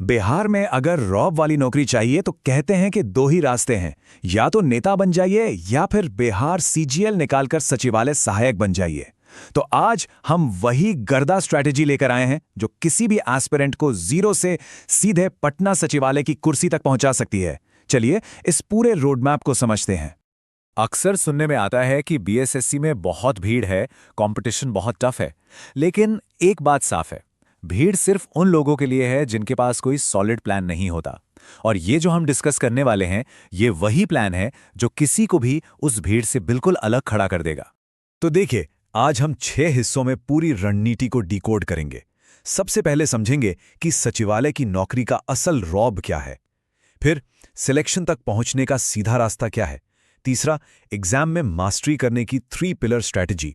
बिहार में अगर रॉब वाली नौकरी चाहिए तो कहते हैं कि दो ही रास्ते हैं, या तो नेता बन जाइए या फिर बिहार सीजीएल निकालकर सचिवालय सहायक बन जाइए। तो आज हम वही गर्दा स्ट्रैटेजी लेकर आए हैं जो किसी भी एस्पिरेंट को जीरो से सीधे पटना सचिवालय की कुर्सी तक पहुंचा सकती है। चलिए इस पूरे रोडमैप को समझते हैं। अक्सर सुनने में आता है कि बीएसएससी में बहुत भीड़ है, कंपटीशन बहुत टफ है। लेकिन एक बात साफ है, भीड़ सिर्फ उन लोगों के लिए है जिनके पास कोई सॉलिड प्लान नहीं होता। और ये जो हम डिस्कस करने वाले हैं, ये वही प्लान है जो किसी को भी उस भीड़ से बिल्कुल अलग खड़ा कर देगा। तो देखिए, आज हम 6 हिस्सों में पूरी रणनीति को डिकोड करेंगे। सबसे पहले समझेंगे कि सचिवालय की नौकरी का असल रॉब क्या है। फिर सिलेक्शन तक पहुंचने का सीधा रास्ता क्या है। तीसरा, एग्जाम में मास्टरी करने की 3 पिलर स्ट्रैटेजी।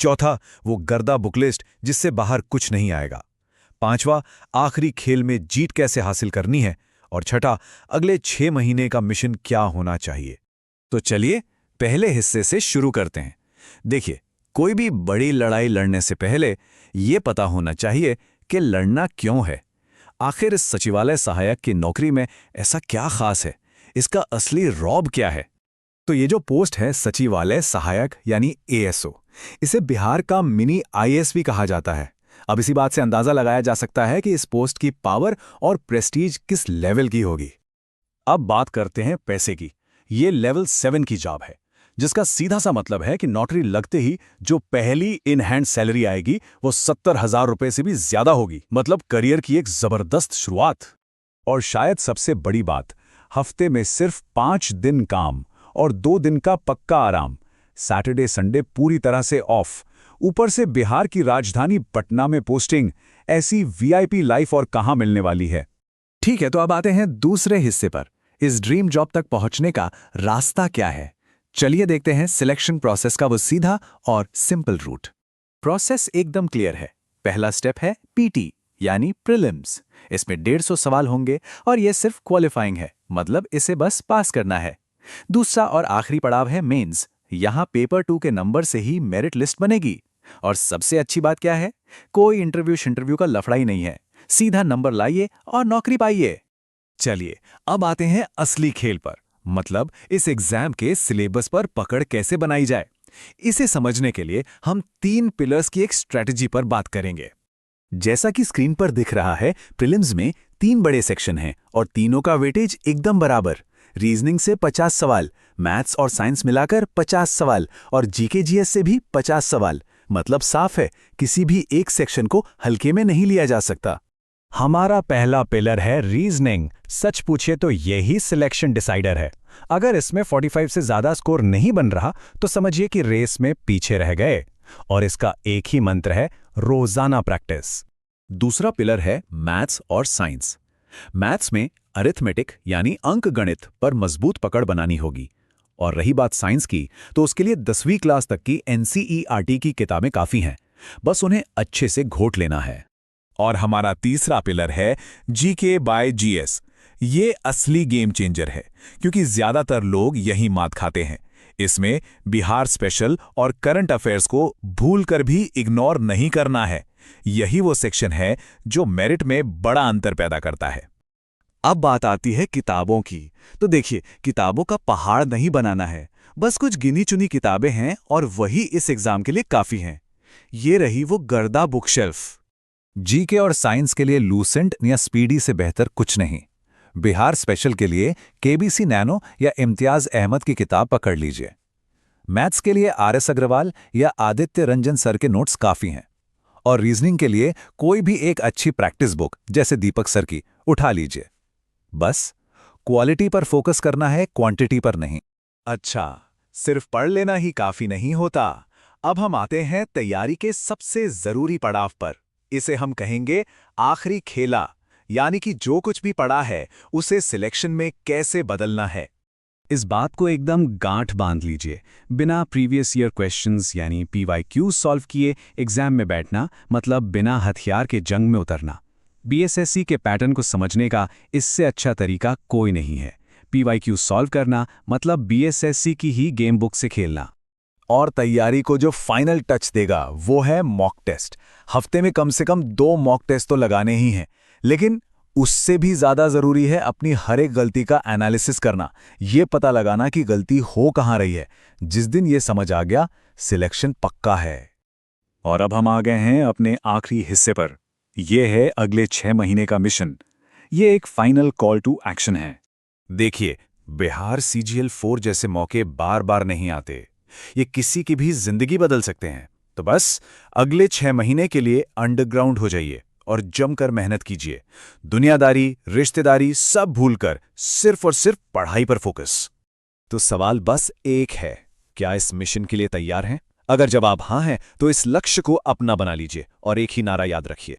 चौथा, वो गर्दा बुकलिस्ट जिससे बाहर कुछ नहीं आएगा। पांचवा, आखिरी खेल में जीत कैसे हासिल करनी है। और छठा, अगले 6 महीने का मिशन क्या होना चाहिए। तो चलिए पहले हिस्से से शुरू करते हैं। देखिए, कोई भी बड़ी लड़ाई लड़ने से पहले ये पता होना चाहिए कि लड़ना क्यों है। आखिर इस सचिवालय सहायक की नौकरी में ऐसा क्या खास है, इसका असली रॉब क्या है। तो ये जो पोस्ट है सचिवालय सहायक यानी एएसओ, इसे बिहार का मिनी आईएएस भी कहा जाता है। अब इसी बात से अंदाजा लगाया जा सकता है कि इस पोस्ट की पावर और प्रेस्टीज किस लेवल की होगी। अब बात करते हैं पैसे की। ये लेवल 7 की जॉब है, जिसका सीधा सा मतलब है कि नौकरी लगते ही जो पहली इन हैंड सैलरी आएगी वो 70,000 रुपए से भी ज्यादा होगी। मतलब करियर की एक जबरदस्त शुरुआत। और शायद सबसे बड़ी बात, हफ्ते में सिर्फ 5 दिन काम और 2 दिन का पक्का आराम। सैटरडे संडे पूरी तरह से ऑफ। ऊपर से बिहार की राजधानी पटना में पोस्टिंग। ऐसी वीआईपी लाइफ और कहां मिलने वाली है। ठीक है, तो अब आते हैं दूसरे हिस्से पर। इस ड्रीम जॉब तक पहुंचने का रास्ता क्या है। चलिए देखते हैं सिलेक्शन प्रोसेस का वो सीधा और सिंपल रूट। प्रोसेस एकदम क्लियर है। पहला स्टेप है पीटी यानी प्रीलिम्स। इसमें 150 सवाल होंगे और यह सिर्फ क्वालिफाइंग है, मतलब इसे बस पास करना है। दूसरा और आखिरी पड़ाव है मेंस। यहां पेपर 2 के नंबर से ही मेरिट लिस्ट बनेगी। और सबसे अच्छी बात क्या है, कोई इंटरव्यू का लफड़ा ही नहीं है। सीधा नंबर लाइए और नौकरी पाइए। चलिए अब आते हैं असली खेल पर, मतलब इस एग्जाम के सिलेबस पर पकड़ कैसे बनाई जाए। इसे समझने के लिए हम 3 पिलर्स की एक स्ट्रेटजी पर बात करेंगे। जैसा कि स्क्रीन पर दिख रहा है, प्रीलिम्स में 3 बड़े सेक्शन हैं और तीनों का वेटेज एकदम बराबर। रीजनिंग से 50 सवाल, मैथ्स और साइंस मिलाकर 50 सवाल और जीके जीएस से भी 50 सवाल। मतलब साफ है, किसी भी एक सेक्शन को हल्के में नहीं लिया जा सकता। हमारा पहला पिलर है रीजनिंग। सच पूछे तो यही सिलेक्शन डिसाइडर है। अगर इसमें 45 से ज्यादा स्कोर नहीं बन रहा तो समझिए कि रेस में पीछे रह गए। और इसका एक ही मंत्र है, रोजाना प्रैक्टिस। दूसरा पिलर है मैथ्स और साइंस। मैथ्स में अरिथमेटिक यानी अंक गणित पर मजबूत पकड़ बनानी होगी। और रही बात साइंस की, तो उसके लिए 10वीं क्लास तक की एनसीईआरटी की किताबें काफी हैं, बस उन्हें अच्छे से घोट लेना है। और हमारा तीसरा पिलर है जीके बाय जीएस। ये असली गेम चेंजर है, क्योंकि ज्यादातर लोग यही मात खाते हैं। इसमें बिहार स्पेशल और करंट अफेयर्स को भूलकर भी इग्नोर नहीं करना है। यही वो सेक्शन है जो मेरिट में बड़ा अंतर पैदा करता है। अब बात आती है किताबों की। तो देखिए, किताबों का पहाड़ नहीं बनाना है, बस कुछ गिनी चुनी किताबें हैं और वही इस एग्जाम के लिए काफी हैं। ये रही वो गर्दा बुक शेल्फ। जीके और साइंस के लिए लूसेंट या स्पीडी से बेहतर कुछ नहीं। बिहार स्पेशल के लिए केबीसी नैनो या इम्तियाज अहमद की किताब पकड़ लीजिए। मैथ्स के लिए आरएस अग्रवाल या आदित्य रंजन सर के नोट्स काफी हैं। और रीजनिंग के लिए कोई भी एक अच्छी प्रैक्टिस बुक जैसे दीपक सर की उठा लीजिए। बस क्वालिटी पर फोकस करना है, क्वांटिटी पर नहीं। अच्छा, सिर्फ पढ़ लेना ही काफी नहीं होता। अब हम आते हैं तैयारी के सबसे जरूरी पड़ाव पर। इसे हम कहेंगे आखिरी खेला, यानी कि जो कुछ भी पढ़ा है उसे सिलेक्शन में कैसे बदलना है। इस बात को एकदम गांठ बांध लीजिए। बिना प्रीवियस ईयर क्वेश्चंस यानी पीवाईक्यू सॉल्व किए एग्जाम में बैठना मतलब बिना हथियार के जंग में उतरना। बीएसएससी के पैटर्न को समझने का इससे अच्छा तरीका कोई नहीं है। पीवाईक्यू सॉल्व करना मतलब बीएसएससी की ही गेम बुक से खेलना। और तैयारी को जो फाइनल टच देगा वो है मॉक टेस्ट। हफ्ते में कम से कम 2 मॉक टेस्ट तो लगाने ही हैं, लेकिन उससे भी ज्यादा जरूरी है अपनी हर एक गलती का एनालिसिस करना, ये पता लगाना कि गलती हो कहाँ रही है। जिस दिन ये समझ आ गया, सिलेक्शन पक्का है। और अब हम आ गए हैं अपने आखिरी हिस्से पर। ये है अगले 6 महीने का मिशन। ये एक फाइनल कॉल टू एक्शन है। देखिए, बिहार CGL4 जैसे मौके बार बार नहीं आते। ये किसी की भी जिंदगी बदल सकते हैं। तो बस अगले 6 महीने के लिए अंडरग्राउंड हो जाइए और जमकर मेहनत कीजिए। दुनियादारी, रिश्तेदारी सब भूलकर सिर्फ और सिर्फ पढ़ाई पर फोकस। तो सवाल बस एक है, क्या इस मिशन के लिए तैयार हैं? अगर जवाब हाँ है तो इस लक्ष्य को अपना बना लीजिए और एक ही नारा याद रखिए,